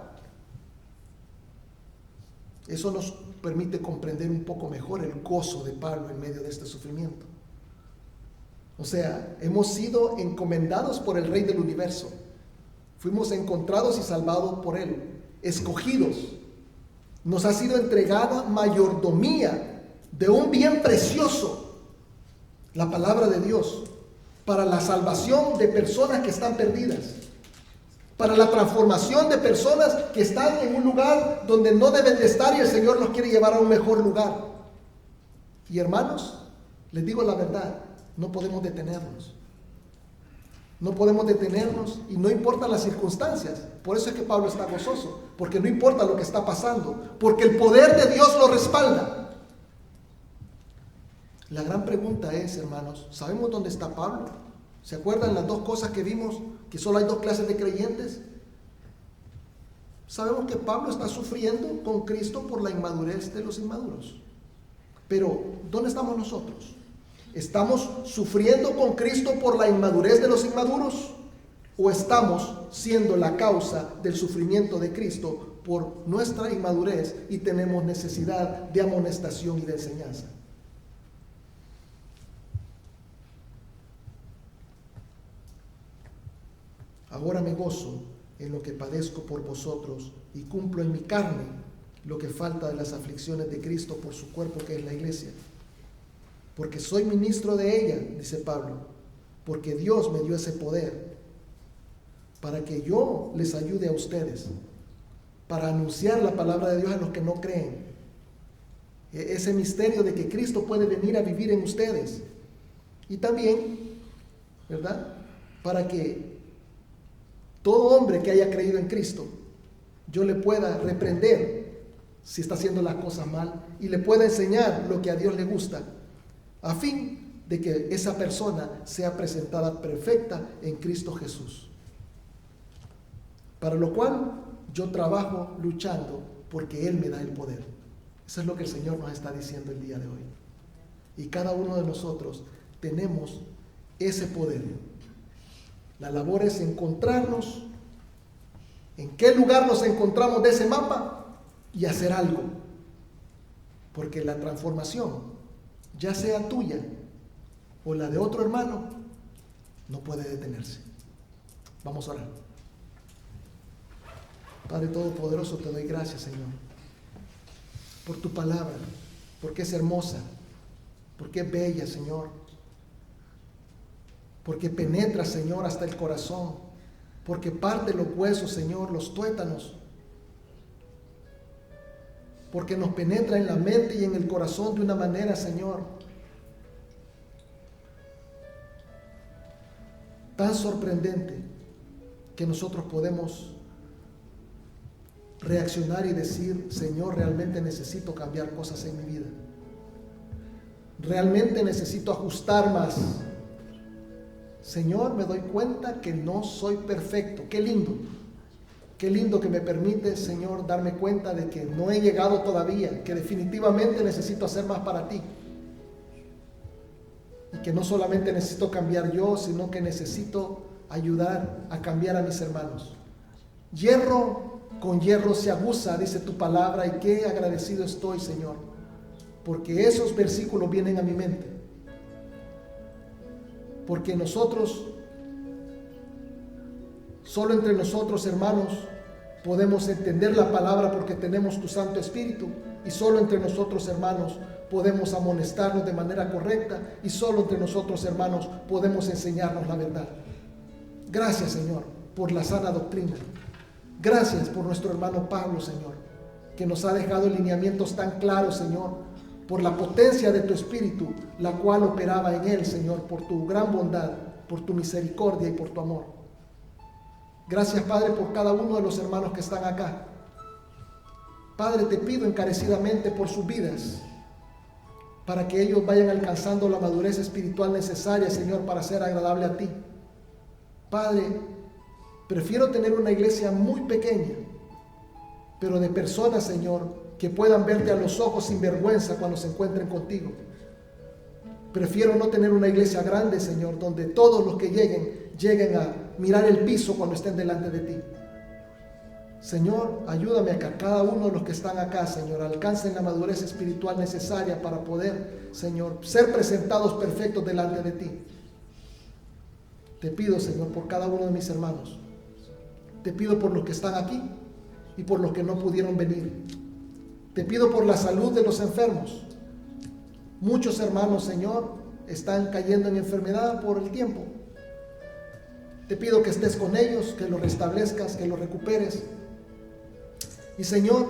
Eso nos permite comprender un poco mejor el gozo de Pablo en medio de este sufrimiento. O sea, hemos sido encomendados por el Rey del Universo. Fuimos encontrados y salvados por Él, escogidos. Nos ha sido entregada mayordomía de un bien precioso, la palabra de Dios, para la salvación de personas que están perdidas, para la transformación de personas que están en un lugar donde no deben de estar y el Señor los quiere llevar a un mejor lugar. Y hermanos, les digo la verdad, no podemos detenernos. No podemos detenernos y no importan las circunstancias. Por eso es que Pablo está gozoso, porque no importa lo que está pasando, porque el poder de Dios lo respalda. La gran pregunta es, hermanos, ¿sabemos dónde está Pablo? ¿Se acuerdan las dos cosas que vimos? Que solo hay dos clases de creyentes. Sabemos que Pablo está sufriendo con Cristo por la inmadurez de los inmaduros. Pero, ¿dónde estamos nosotros? ¿Estamos sufriendo con Cristo por la inmadurez de los inmaduros? ¿O estamos siendo la causa del sufrimiento de Cristo por nuestra inmadurez y tenemos necesidad de amonestación y de enseñanza? Ahora me gozo en lo que padezco por vosotros y cumplo en mi carne lo que falta de las aflicciones de Cristo por su cuerpo que es la iglesia. Porque soy ministro de ella, dice Pablo, porque Dios me dio ese poder para que yo les ayude a ustedes, para anunciar la palabra de Dios a los que no creen. Ese misterio de que Cristo puede venir a vivir en ustedes. Y también, ¿verdad?, para que todo hombre que haya creído en Cristo, yo le pueda reprender si está haciendo las cosas mal y le pueda enseñar lo que a Dios le gusta, a fin de que esa persona sea presentada perfecta en Cristo Jesús. Para lo cual yo trabajo luchando porque Él me da el poder. Eso es lo que el Señor nos está diciendo el día de hoy. Y cada uno de nosotros tenemos ese poder. La labor es encontrarnos, en qué lugar nos encontramos de ese mapa y hacer algo. Porque la transformación, ya sea tuya o la de otro hermano, no puede detenerse. Vamos a orar. Padre Todopoderoso, te doy gracias, Señor, por tu palabra, porque es hermosa, porque es bella, Señor, porque penetra, Señor, hasta el corazón, porque parte los huesos, Señor, los tuétanos, porque nos penetra en la mente y en el corazón de una manera, Señor, tan sorprendente que nosotros podemos reaccionar y decir: Señor, realmente necesito cambiar cosas en mi vida. Realmente necesito ajustar más. Señor, me doy cuenta que no soy perfecto. Qué lindo que me permite, Señor, darme cuenta de que no he llegado todavía, que definitivamente necesito hacer más para ti. Y que no solamente necesito cambiar yo, sino que necesito ayudar a cambiar a mis hermanos. Hierro con hierro se aguza, dice tu palabra, y qué agradecido estoy, Señor, porque esos versículos vienen a mi mente. Porque nosotros, solo entre nosotros, hermanos, podemos entender la palabra porque tenemos tu Santo Espíritu, y solo entre nosotros, hermanos, podemos amonestarnos de manera correcta, y solo entre nosotros, hermanos, podemos enseñarnos la verdad. Gracias, Señor, por la sana doctrina. Gracias por nuestro hermano Pablo, Señor, que nos ha dejado lineamientos tan claros, Señor, por la potencia de tu Espíritu, la cual operaba en él, Señor, por tu gran bondad, por tu misericordia y por tu amor. Gracias, Padre, por cada uno de los hermanos que están acá. Padre, te pido encarecidamente por sus vidas, para que ellos vayan alcanzando la madurez espiritual necesaria, Señor, para ser agradable a ti. Padre, prefiero tener una iglesia muy pequeña, pero de personas, Señor, que puedan verte a los ojos sin vergüenza cuando se encuentren contigo. Prefiero no tener una iglesia grande, Señor, donde todos los que lleguen a mirar el piso cuando estén delante de ti. Señor, ayúdame a que cada uno de los que están acá, Señor, alcancen la madurez espiritual necesaria para poder, Señor, ser presentados perfectos delante de ti. Te pido, Señor, por cada uno de mis hermanos. Te pido por los que están aquí y por los que no pudieron venir. Te pido por la salud de los enfermos. Muchos hermanos, Señor, están cayendo en enfermedad por el tiempo. Te pido que estés con ellos, que los restablezcas, que los recuperes. Y, Señor,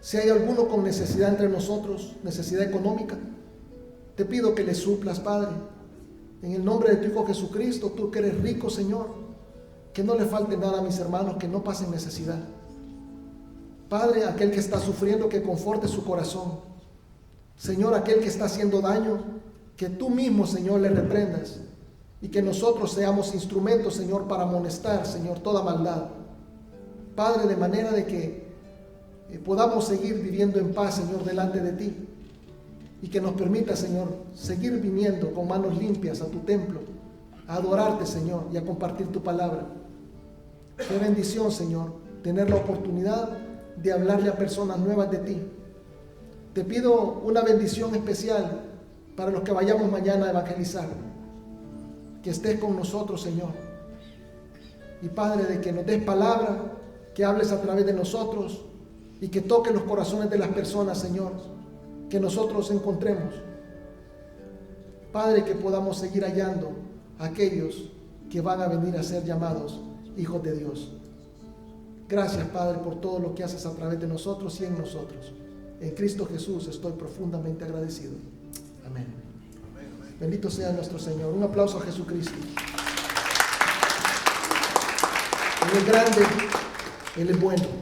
si hay alguno con necesidad entre nosotros, necesidad económica, te pido que le suplas, Padre. En el nombre de tu Hijo Jesucristo, tú que eres rico, Señor, que no le falte nada a mis hermanos, que no pasen necesidad. Padre, aquel que está sufriendo, que conforte su corazón. Señor, aquel que está haciendo daño, que tú mismo, Señor, le reprendas. Y que nosotros seamos instrumentos, Señor, para amonestar, Señor, toda maldad. Padre, de manera de que podamos seguir viviendo en paz, Señor, delante de ti. Y que nos permita, Señor, seguir viniendo con manos limpias a tu templo, a adorarte, Señor, y a compartir tu palabra. Qué bendición, Señor, tener la oportunidad de hablarle a personas nuevas de ti. Te pido una bendición especial para los que vayamos mañana a evangelizar. Que estés con nosotros, Señor. Y, Padre, de que nos des palabra, que hables a través de nosotros y que toques los corazones de las personas, Señor, que nosotros encontremos. Padre, que podamos seguir hallando a aquellos que van a venir a ser llamados hijos de Dios. Gracias, Padre, por todo lo que haces a través de nosotros y en nosotros. En Cristo Jesús estoy profundamente agradecido. Amén. Bendito sea nuestro Señor. Un aplauso a Jesucristo. Él es grande, Él es bueno.